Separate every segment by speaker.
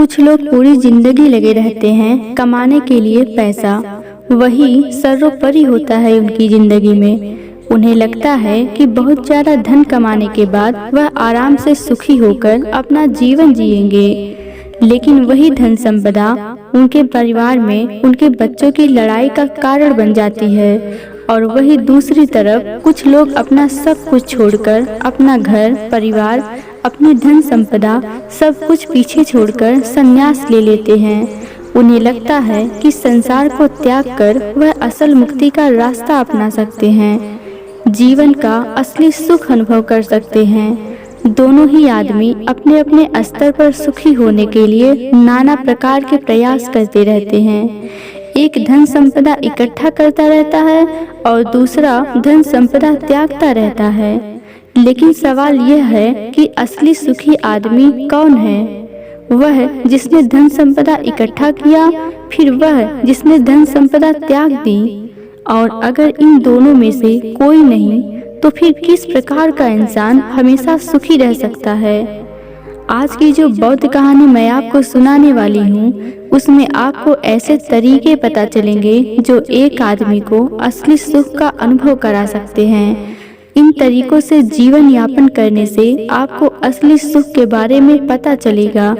Speaker 1: कुछ लोग पूरी जिंदगी लगे रहते हैं कमाने के लिए पैसा, वही सर्वोपरि होता है उनकी जिंदगी में। उन्हें लगता है कि बहुत ज्यादा धन कमाने के बाद वह आराम से सुखी होकर अपना जीवन जिएंगे, लेकिन वही धन संपदा उनके परिवार में उनके बच्चों की लड़ाई का कारण बन जाती है। और वही दूसरी तरफ कुछ लोग अपना सब कुछ छोड़कर, अपना घर परिवार, अपनी धन संपदा सब कुछ पीछे छोड़कर संन्यास ले लेते हैं। उन्हें लगता है कि संसार को त्याग कर वह असल मुक्ति का रास्ता अपना सकते हैं, जीवन का असली सुख अनुभव कर सकते हैं। दोनों ही आदमी अपने अपने स्तर पर सुखी होने के लिए नाना प्रकार के प्रयास करते रहते हैं। एक धन संपदा इकट्ठा करता रहता है और दूसरा धन संपदा त्यागता रहता है। लेकिन सवाल यह है कि असली सुखी आदमी कौन है? वह जिसने धन संपदा इकट्ठा किया, फिर वह जिसने धन संपदा त्याग दी? और अगर इन दोनों में से कोई नहीं, तो फिर किस प्रकार का इंसान हमेशा सुखी रह सकता है? आज की जो बौद्ध कहानी मैं आपको सुनाने वाली हूँ, उसमें आपको ऐसे तरीके पता चलेंगे जो एक आदमी को असली सुख का अनुभव करा सकते हैं। इन तरीकों से जीवन यापन करने से आपको असली सुख के बारे में पता चलेगा,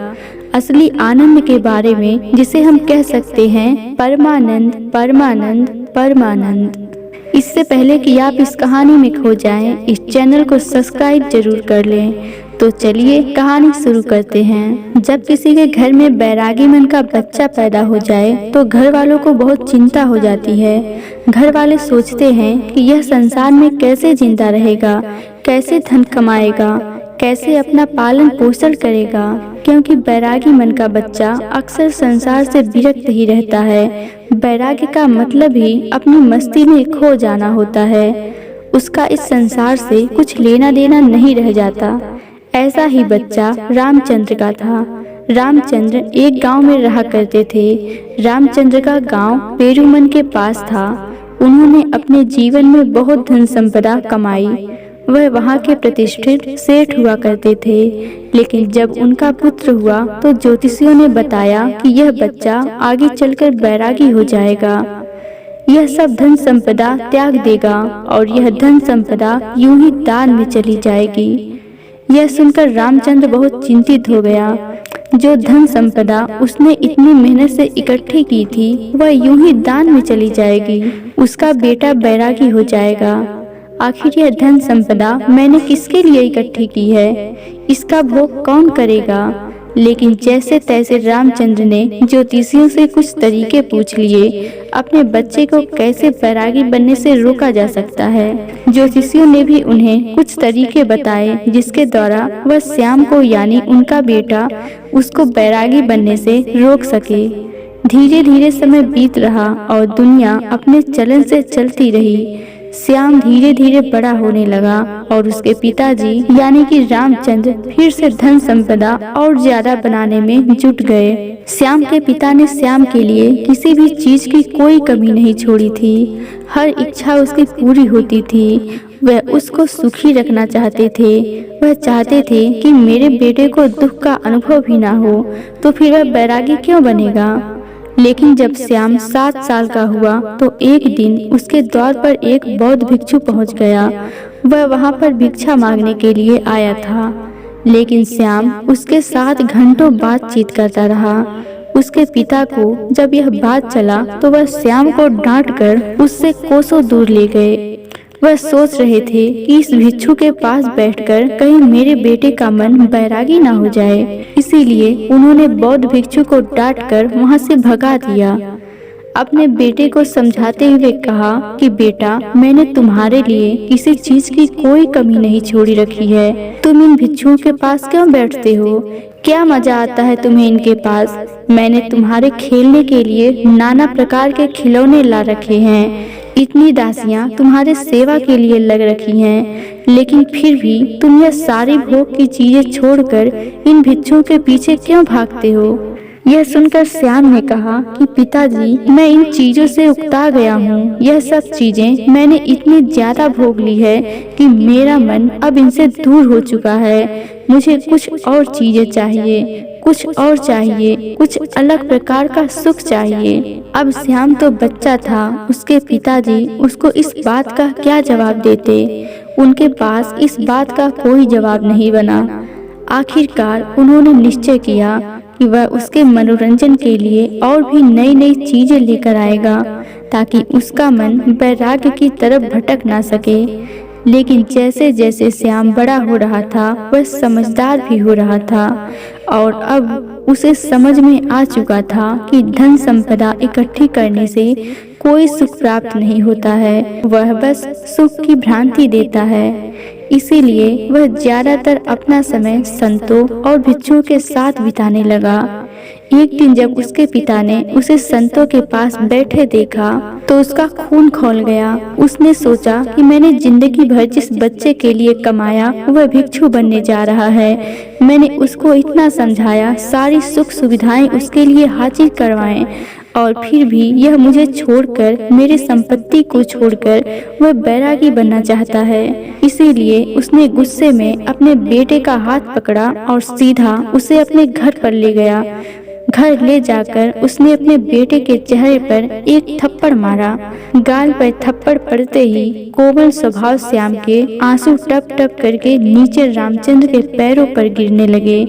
Speaker 1: असली आनंद के बारे में, जिसे हम कह सकते हैं परमानंद, परमानंद, परमानंद। इससे पहले कि आप इस कहानी में खो जाएं, इस चैनल को सब्सक्राइब जरूर कर लें। तो चलिए कहानी शुरू करते हैं। जब किसी के घर में बैरागी मन का बच्चा पैदा हो जाए तो घर वालों को बहुत चिंता हो जाती है। घर वाले सोचते हैं कि यह संसार में कैसे जिंदा रहेगा, कैसे धन कमाएगा, कैसे अपना पालन पोषण करेगा, क्योंकि बैरागी मन का बच्चा अक्सर संसार से विरक्त ही रहता है। बैरागी का मतलब ही अपनी मस्ती में खो जाना होता है। उसका इस संसार से कुछ लेना देना नहीं रह जाता। ऐसा ही बच्चा रामचंद्र का था। रामचंद्र एक गांव में रहा करते थे। रामचंद्र का गांव पेरुमन के पास था। उन्होंने अपने जीवन में बहुत धन संपदा कमाई। वह वहां के प्रतिष्ठित सेठ हुआ करते थे। लेकिन जब उनका पुत्र हुआ तो ज्योतिषियों ने बताया कि यह बच्चा आगे चलकर बैरागी हो जाएगा। यह सब धन संपदा त्याग देगा और यह धन संपदा यूं ही दान में चली जाएगी। यह सुनकर रामचंद्र बहुत चिंतित हो गया। जो धन संपदा उसने इतनी मेहनत से इकट्ठी की थी, वह यूं ही दान में चली जाएगी। उसका बेटा बैरागी हो जाएगा। आखिर यह धन संपदा मैंने किसके लिए इकट्ठी की है? इसका भोग कौन करेगा? लेकिन जैसे तैसे रामचंद्र ने ज्योतिषियों से कुछ तरीके पूछ लिए, अपने बच्चे को कैसे बैरागी बनने से रोका जा सकता है। ज्योतिषियों ने भी उन्हें कुछ तरीके बताए जिसके द्वारा वह श्याम को, यानी उनका बेटा, उसको बैरागी बनने से रोक सके। धीरे धीरे समय बीत रहा और दुनिया अपने चलन से चलती रही। श्याम धीरे धीरे बड़ा होने लगा और उसके पिताजी यानी कि रामचंद्र फिर से धन संपदा और ज्यादा बनाने में जुट गए। श्याम के पिता ने श्याम के लिए किसी भी चीज की कोई कमी नहीं छोड़ी थी। हर इच्छा उसकी पूरी होती थी। वह उसको सुखी रखना चाहते थे। वह चाहते थे कि मेरे बेटे को दुख का अनुभव भी ना हो, तो फिर वह बैरागी क्यों बनेगा? लेकिन जब श्याम 7 साल का हुआ तो एक दिन उसके द्वार पर एक बौद्ध भिक्षु पहुंच गया। वह वहां पर भिक्षा मांगने के लिए आया था, लेकिन श्याम उसके साथ घंटों बातचीत करता रहा। उसके पिता को जब यह बात चला तो वह श्याम को डांटकर उससे कोसों दूर ले गए। वह सोच रहे थे कि इस भिक्षु के पास बैठकर कहीं मेरे बेटे का मन बैरागी ना हो जाए, इसीलिए उन्होंने बौद्ध भिक्षु को डांटकर वहां से भगा दिया। अपने बेटे को समझाते हुए कहा कि बेटा, मैंने तुम्हारे लिए किसी चीज की कोई कमी नहीं छोड़ी रखी है। तुम इन भिक्षुओं के पास क्यों बैठते हो? क्या मजा आता है तुम्हें इनके पास? मैंने तुम्हारे खेलने के लिए नाना प्रकार के खिलौने ला रखे हैं। इतनी दासियां तुम्हारे सेवा के लिए लग रखी हैं, लेकिन फिर भी तुम यह सारी भोग की चीजें छोड़कर इन भिक्षुओं के पीछे क्यों भागते हो? यह सुनकर श्याम ने कहा कि पिताजी, मैं इन चीजों से उकता गया हूँ। यह सब चीजें मैंने इतनी ज्यादा भोग ली है कि मेरा मन अब इनसे दूर हो चुका है। मुझे कुछ और चीजें चाहिए। कुछ और चाहिए, कुछ अलग प्रकार का सुख चाहिए। अब श्याम तो बच्चा था, उसके पिताजी उसको इस बात का क्या जवाब देते? उनके पास इस बात का कोई जवाब नहीं बना। आखिरकार उन्होंने निश्चय किया कि वह उसके मनोरंजन के लिए और भी नई नई चीजें लेकर आएगा, ताकि उसका मन वैराग्य की तरफ भटक ना सके। लेकिन जैसे जैसे श्याम बड़ा हो रहा था, वह समझदार भी हो रहा था और अब उसे समझ में आ चुका था कि धन संपदा इकट्ठी करने से कोई सुख प्राप्त नहीं होता है, वह बस सुख की भ्रांति देता है। इसीलिए वह ज्यादातर अपना समय संतों और भिक्षुओं के साथ बिताने लगा। एक दिन जब उसके पिता ने उसे संतों के पास बैठे देखा तो उसका खून खौल गया। उसने सोचा कि मैंने जिंदगी भर जिस बच्चे के लिए कमाया वह भिक्षु बनने जा रहा है। मैंने उसको इतना समझाया, सारी सुख सुविधाएं उसके लिए हासिल करवाएं और फिर भी यह मुझे छोड़कर, मेरी संपत्ति को छोड़कर वह बैरागी बनना चाहता है। इसीलिए उसने गुस्से में अपने बेटे का हाथ पकड़ा और सीधा उसे अपने घर पर ले गया। घर ले जाकर उसने अपने बेटे के चेहरे पर एक थप्पड़ मारा। गाल पर थप्पड़ पड़ते ही कोमल स्वभाव श्याम के आंसू टप टप करके नीचे रामचंद्र के पैरों पर गिरने लगे।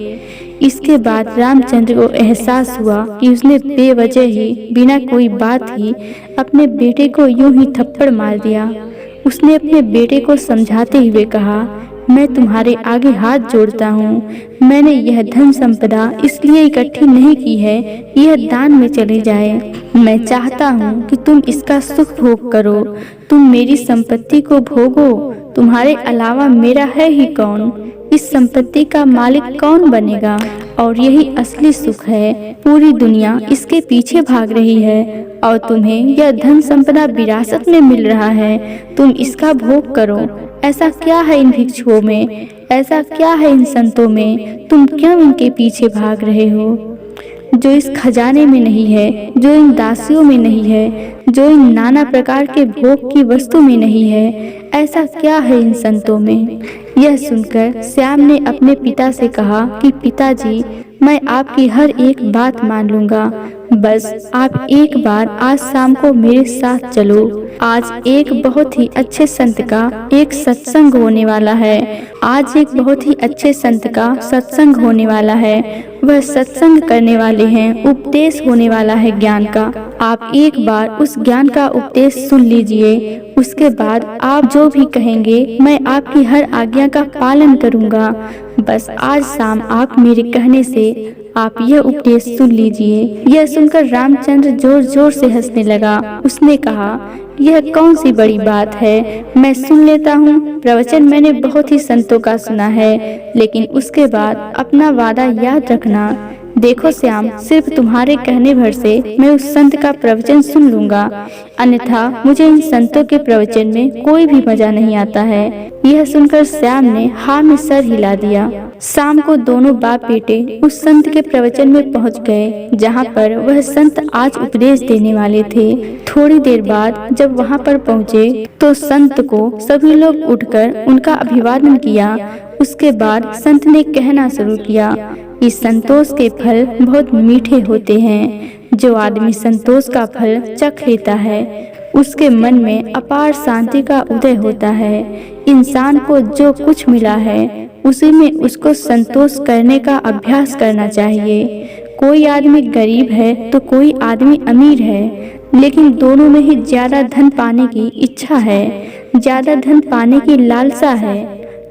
Speaker 1: इसके बाद रामचंद्र को एहसास हुआ कि उसने बेवजह ही, बिना कोई बात ही अपने बेटे को यूं ही थप्पड़ मार दिया। उसने अपने बेटे को समझाते हुए कहा, मैं तुम्हारे आगे हाथ जोड़ता हूँ। मैंने यह धन संपदा इसलिए इकट्ठी नहीं की है यह दान में चले जाए। मैं चाहता हूँ कि तुम इसका सुख भोग करो, तुम मेरी संपत्ति को भोगो। तुम्हारे अलावा मेरा है ही कौन? इस संपत्ति का मालिक कौन बनेगा? और यही असली सुख है। पूरी दुनिया इसके पीछे भाग रही है और तुम्हें यह धन संपदा विरासत में मिल रहा है। तुम इसका भोग करो। ऐसा क्या है इन भिक्षुओं में, ऐसा क्या है इन संतों में? तुम क्यों इनके पीछे भाग रहे हो? जो इस खजाने में नहीं है, जो इन दासियों में नहीं है, जो इन नाना प्रकार के भोग की वस्तु में नहीं है, ऐसा क्या है इन संतों में? यह सुनकर श्याम ने अपने पिता से कहा कि पिताजी, मैं आपकी हर एक बात मान लूंगा, बस आप एक बार आज शाम को मेरे साथ चलो। आज एक बहुत ही अच्छे संत का एक सत्संग होने वाला है। आज एक बहुत ही अच्छे संत का सत्संग होने वाला है। वह सत्संग करने वाले हैं, उपदेश होने वाला है ज्ञान का। आप एक बार उस ज्ञान का उपदेश सुन लीजिए। उसके बाद आप जो भी कहेंगे मैं आपकी हर आज्ञा का पालन करूंगा। बस आज शाम आप मेरे कहने से आप यह उपदेश सुन लीजिए। यह सुनकर रामचंद्र जोर जोर से हंसने लगा। उसने कहा, यह कौन सी बड़ी बात है, मैं सुन लेता हूँ। प्रवचन मैंने बहुत ही संतों का सुना है, लेकिन उसके बाद अपना वादा याद रखना। देखो श्याम, सिर्फ तुम्हारे कहने भर से मैं उस संत का प्रवचन सुन लूंगा, अन्यथा मुझे इन संतों के प्रवचन में कोई भी मजा नहीं आता है। यह सुनकर श्याम ने हाँ में सर हिला दिया। शाम को दोनों बाप बेटे उस संत के प्रवचन में पहुंच गए, जहां पर वह संत आज उपदेश देने वाले थे। थोड़ी देर बाद जब वहां पर पहुंचे तो संत को सभी लोग उठकर उनका अभिवादन किया। उसके बाद संत ने कहना शुरू किया कि संतोष के फल बहुत मीठे होते हैं। जो आदमी संतोष का फल चख लेता है उसके मन में अपार शांति का उदय होता है। इंसान को जो कुछ मिला है उसी में उसको संतोष करने का अभ्यास करना चाहिए। कोई आदमी गरीब है तो कोई आदमी अमीर है, लेकिन दोनों में ही ज्यादा धन पाने की इच्छा है, ज्यादा धन पाने की लालसा है,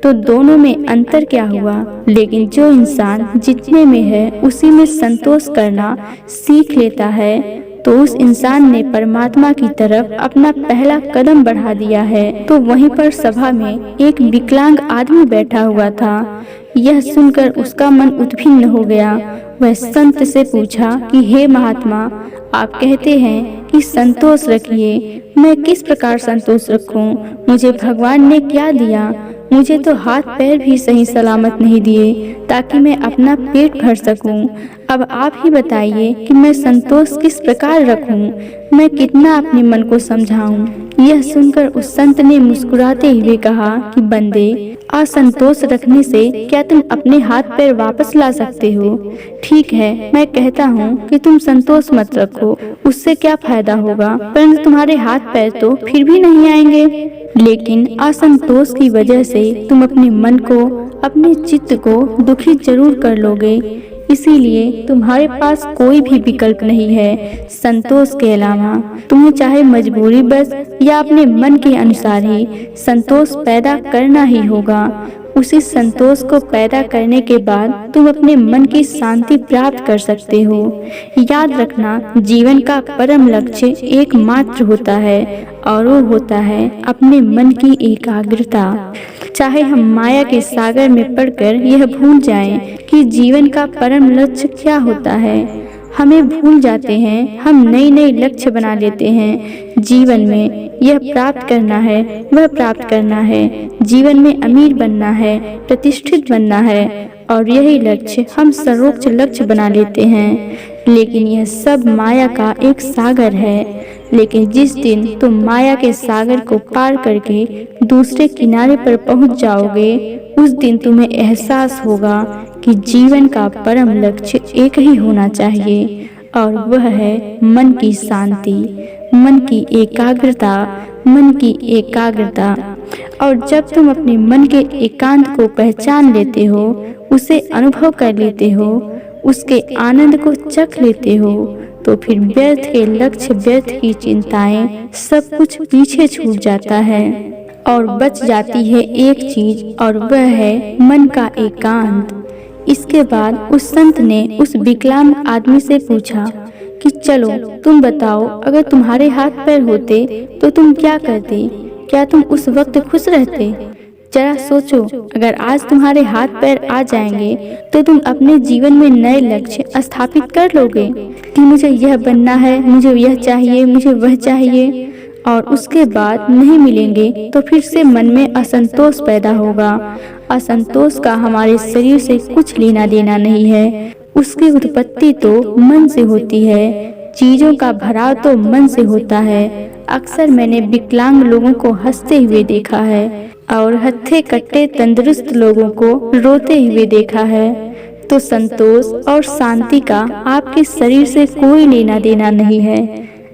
Speaker 1: तो दोनों में अंतर क्या हुआ? लेकिन जो इंसान जितने में है उसी में संतोष करना सीख लेता है तो उस इंसान ने परमात्मा की तरफ अपना पहला कदम बढ़ा दिया है। तो वहीं पर सभा में एक विकलांग आदमी बैठा हुआ था। यह सुनकर उसका मन उद्विग्न हो गया। वह संत से पूछा कि हे महात्मा, आप कहते हैं कि संतोष रखिए, मैं किस प्रकार संतोष रखूं? मुझे भगवान ने क्या दिया? मुझे तो हाथ पैर भी सही सलामत नहीं दिए ताकि मैं अपना पेट भर सकूं। अब आप ही बताइए कि मैं संतोष किस प्रकार रखूं, मैं कितना अपने मन को समझाऊं। यह सुनकर उस संत ने मुस्कुराते हुए कहा कि बंदे, असंतोष रखने से क्या तुम अपने हाथ पैर वापस ला सकते हो? ठीक है, मैं कहता हूँ कि तुम संतोष मत रखो, उससे क्या फायदा होगा, परंतु तुम्हारे हाथ पैर तो फिर भी नहीं आएंगे। लेकिन असंतोष की वजह से तुम अपने मन को, अपने चित्त को दुखी जरूर कर लोगे। इसीलिए तुम्हारे पास कोई भी विकल्प नहीं है संतोष के अलावा। तुम्हें चाहे मजबूरी बस या अपने मन के अनुसार ही संतोष पैदा करना ही होगा। उसी संतोष को पैदा करने के बाद तुम अपने मन की शांति प्राप्त कर सकते हो। याद रखना, जीवन का परम लक्ष्य एकमात्र होता है और वो होता है अपने मन की एकाग्रता। चाहे हम माया के सागर में पड़कर यह भूल जाएं कि जीवन का परम लक्ष्य क्या होता है, हमें भूल जाते हैं। हम नई नई लक्ष्य बना लेते हैं जीवन में, यह प्राप्त करना है, वह प्राप्त करना है, जीवन में अमीर बनना है, प्रतिष्ठित बनना है, और यही लक्ष्य हम सर्वोच्च लक्ष्य बना लेते हैं। लेकिन यह सब माया का एक सागर है। लेकिन जिस दिन तुम माया के सागर को पार करके दूसरे किनारे पर पहुंच जाओगे, उस दिन तुम्हें एहसास होगा कि जीवन का परम लक्ष्य एक ही होना चाहिए, और वह है मन की शांति, मन की एकाग्रता, मन की एकाग्रता। और जब तुम अपने मन के एकांत को पहचान लेते हो, उसे अनुभव कर लेते हो, उसके आनंद को चख लेते हो, तो फिर व्यर्थ के लक्ष्य, व्यर्थ की चिंताएं, सब कुछ पीछे छूट जाता है और बच जाती है एक चीज, और वह है मन का एकांत। इसके बाद उस संत ने उस विकलांग आदमी से पूछा कि चलो तुम बताओ, अगर तुम्हारे हाथ पैर होते तो तुम क्या करते? क्या तुम उस वक्त खुश रहते? जरा सोचो, अगर आज तुम्हारे हाथ पैर आ जाएंगे तो तुम अपने जीवन में नए लक्ष्य स्थापित कर लोगे कि मुझे यह बनना है, मुझे यह चाहिए, मुझे वह चाहिए, और उसके बाद नहीं मिलेंगे तो फिर से मन में असंतोष पैदा होगा। असंतोष का हमारे शरीर से कुछ लेना देना नहीं है, उसकी उत्पत्ति तो मन से होती है, चीजों का भराव तो मन से होता है। अक्सर मैंने विकलांग लोगों को हंसते हुए देखा है और हत्थे कट्टे तंदुरुस्त लोगों को रोते हुए देखा है। तो संतोष और शांति का आपके शरीर से कोई लेना देना नहीं है।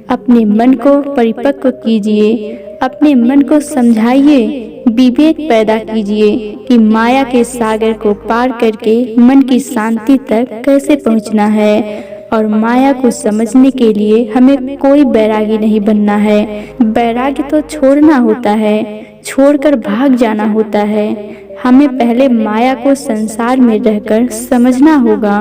Speaker 1: अपने मन को परिपक्व कीजिए, अपने मन को समझाइए, विवेक पैदा कीजिए कि माया के सागर को पार करके मन की शांति तक कैसे पहुंचना है। और माया को समझने के लिए हमें कोई बैरागी नहीं बनना है। बैरागी तो छोड़ना होता है, छोड़कर भाग जाना होता है। हमें पहले माया को संसार में रहकर समझना होगा,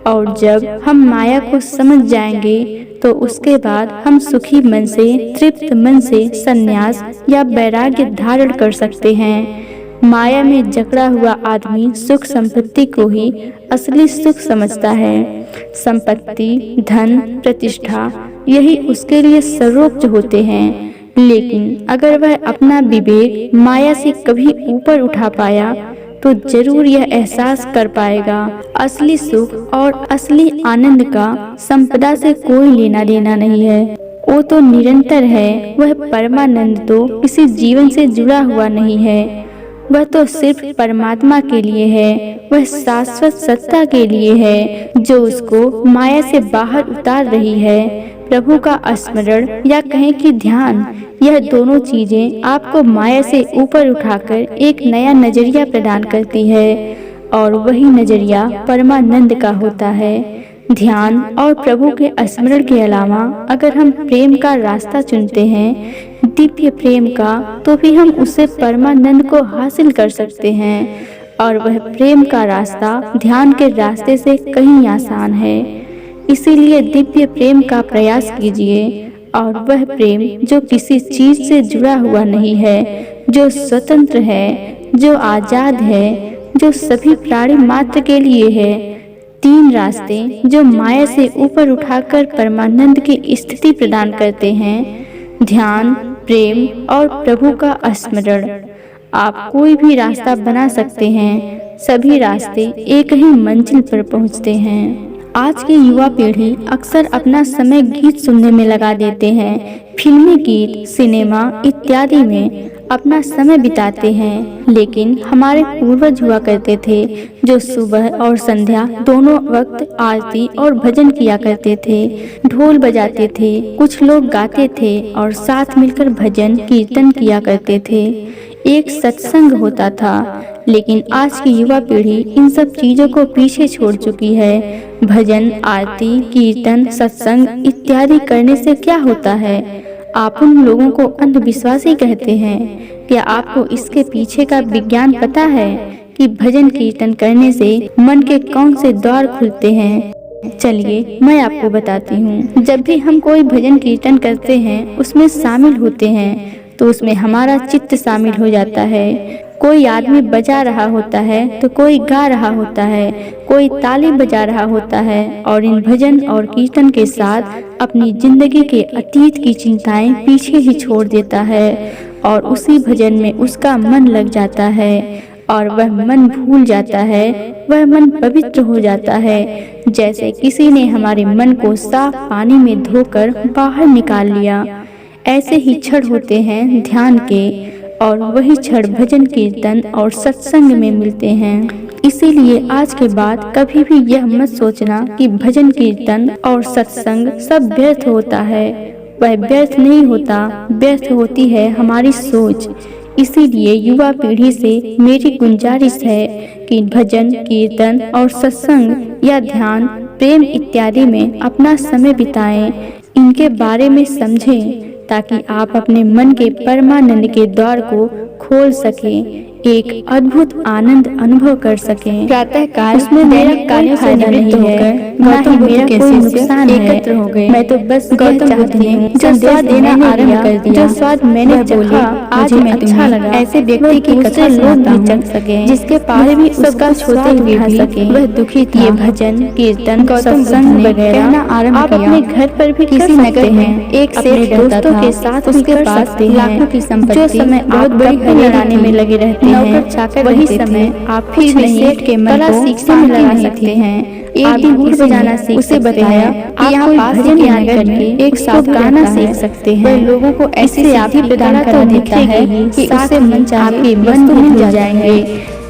Speaker 1: और जब हम माया को समझ जाएंगे तो उसके बाद हम सुखी मन से, तृप्त मन से संन्यास या वैराग्य धारण कर सकते हैं। माया में जकड़ा हुआ आदमी सुख संपत्ति को ही असली सुख समझता है। संपत्ति, धन, प्रतिष्ठा, यही उसके लिए सर्वोच्च होते हैं। लेकिन अगर वह अपना विवेक माया से कभी ऊपर उठा पाया तो जरूर यह एहसास कर पाएगा, असली सुख और असली आनंद का संपदा से कोई लेना देना नहीं है। वो तो निरंतर है, वह परमानंद तो किसी जीवन से जुड़ा हुआ नहीं है। वह तो सिर्फ परमात्मा के लिए है, वह शाश्वत सत्ता के लिए है जो उसको माया से बाहर उतार रही है। प्रभु का स्मरण या कहें कि ध्यान, यह दोनों चीजें आपको माया से ऊपर उठाकर एक नया नजरिया प्रदान करती है, और वही नजरिया परमानंद का होता है। ध्यान और प्रभु के स्मरण के अलावा अगर हम प्रेम का रास्ता चुनते हैं, दिव्य प्रेम का, तो भी हम उससे परमानंद को हासिल कर सकते हैं। और वह प्रेम का रास्ता ध्यान के रास्ते से कहीं आसान है। इसीलिए दिव्य प्रेम का प्रयास कीजिए, और वह प्रेम जो किसी चीज से जुड़ा हुआ नहीं है, जो स्वतंत्र है, जो आजाद है, जो सभी प्राणी मात्र के लिए है। 3 रास्ते जो माया से ऊपर उठाकर परमानंद की स्थिति प्रदान करते हैं, ध्यान, प्रेम और प्रभु का स्मरण। आप कोई भी रास्ता बना सकते हैं, सभी रास्ते एक ही मंजिल पर पहुंचते हैं। आज की युवा पीढ़ी अक्सर अपना समय गीत सुनने में लगा देते हैं, फिल्मी गीत, सिनेमा इत्यादि में अपना समय बिताते हैं। लेकिन हमारे पूर्वज हुआ करते थे जो सुबह और संध्या दोनों वक्त आरती और भजन किया करते थे, ढोल बजाते थे, कुछ लोग गाते थे और साथ मिलकर भजन कीर्तन किया करते थे। एक सत्संग होता था। लेकिन आज की युवा पीढ़ी इन सब चीजों को पीछे छोड़ चुकी है। भजन, आरती, कीर्तन, सत्संग इत्यादि करने से क्या होता है? आप उन लोगों को अंधविश्वासी कहते हैं। क्या आपको इसके पीछे का विज्ञान पता है कि भजन कीर्तन करने से मन के कौन से द्वार खुलते हैं? चलिए मैं आपको बताती हूँ। जब भी हम कोई भजन कीर्तन करते हैं, उसमें शामिल होते हैं, तो उसमें हमारा चित्त शामिल हो जाता है। कोई आदमी बजा रहा होता है तो कोई गा रहा होता है, कोई ताली बजा रहा होता है और इन भजन और कीर्तन के साथ अपनी जिंदगी के अतीत की चिंताएं पीछे ही छोड़ देता है और उसी भजन में उसका मन लग जाता है और वह मन भूल जाता है, वह मन पवित्र हो जाता है, जैसे किसी ने हमारे मन को साफ पानी में धोकर बाहर निकाल लिया। ऐसे ही क्षण होते हैं ध्यान के और वही क्षण भजन कीर्तन और सत्संग में मिलते हैं। इसीलिए आज के बाद कभी भी यह मत सोचना कि भजन कीर्तन और सत्संग सब व्यर्थ होता है। वह व्यर्थ नहीं होता, व्यर्थ होती है हमारी सोच। इसीलिए युवा पीढ़ी से मेरी गुजारिश है कि भजन कीर्तन और सत्संग या ध्यान, प्रेम इत्यादि में अपना समय बिताएं, इनके बारे में समझें ताकि आप अपने मन के परमानंद के द्वार को खोल सकें, एक अद्भुत आनंद अनुभव कर सकें। प्रातः काल उसमें मेरा कार्य फायदा नहीं है, ना ही मेरा कोई नुकसान एकत्र हो गए। मैं तो बस गौतम चाहती हूँ जो स्वाद देना आरंभ कर दिया, जो स्वाद मैंने चखा आज मैं अच्छा लगा, ऐसे व्यक्ति की कथा लोग भी चख सके, जिसके पास भी उसका छोटे हुए भी वह दुखी था। ये भजन कीर्तन सत्संग वगैरह आप अपने घर पर भी किसी नगर में एक से दोस्तों के साथ उसके पास लाखों की संपत्ति, जो समय बहुत बड़ी लड़ाने में लगे रहते हैं, वही समय आप फिर सेठ के मन को सीखने में लगा सकते हैं। एक दिन ढोल बजाना सीख उसे बताया कि यहाँ भजन ज्ञान करके एक साथ गाना सीख सकते हैं। वह लोगों को ऐसे आप ही प्रदान कर देता है कि उससे मन आपके मन मिल जाएंगे।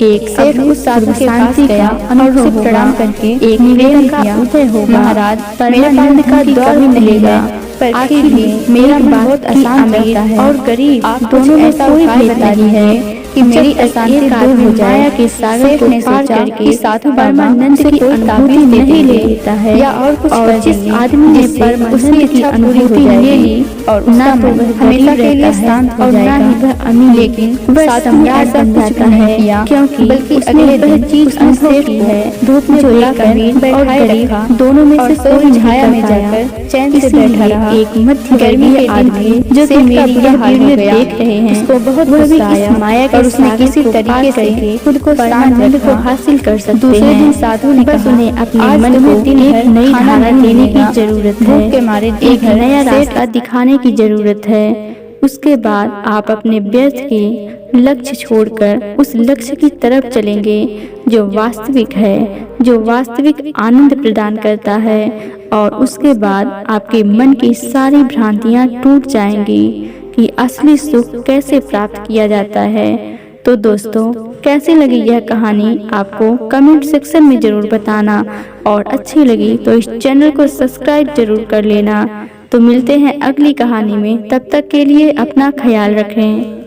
Speaker 1: एक सेठ उस साधु के पास गया और उसे प्रणाम करके एक निवेदन का उदय होगा, महाराज परमानंद का द्वार मिलेगा, पर आखिर भी मेरा बहुत आसान रहता है और गरीब दोनों में कोई भेद नहीं है कि मेरी अशांति दूर हो जाए। के सागर को पार करके साधु परमानंद की अनुभूति नहीं ले लेता है या और कुछ, और जिस आदमी ने परमानंद की अनुभूति ले ली और ना तो वह हमेशा के लिए शांत और ना ही वह अमीर, लेकिन वह सम्राट बन जाता है, क्योंकि बल्कि अगले वह चीज अनुभव की है। धूप में जो एक अमीर और गरीब दोनों में से कोई छाया में जाकर चैन से बैठा रहा। एक मध्य गर्मी के आदमी जो कि मेरी यह वीडियो देख रहे हैं, उसको बहुत गुस्सा आया माया और उसने किसी तरीके से खुद को परमानंद को हासिल कर सकते हैं। दूसरे दिन साधु ने बस उन्हें अपने मन को एक नई धारा देने की जरूरत है, के मारे एक नया रास्ता दिखाने की जरूरत है। उसके बाद आप अपने व्यर्थ के लक्ष्य छोड़कर उस लक्ष्य की तरफ चलेंगे जो वास्तविक है, जो वास्तविक आनंद प्रदान करता है, और उसके बाद आपके मन की सारी भ्रांतियां टूट जाएंगी कि असली सुख कैसे प्राप्त किया जाता है। तो दोस्तों, कैसी लगी यह कहानी आपको कमेंट सेक्शन में जरूर बताना, और अच्छी लगी तो इस चैनल को सब्सक्राइब जरूर कर लेना। तो मिलते हैं अगली कहानी में, तब तक के लिए अपना ख्याल रखें।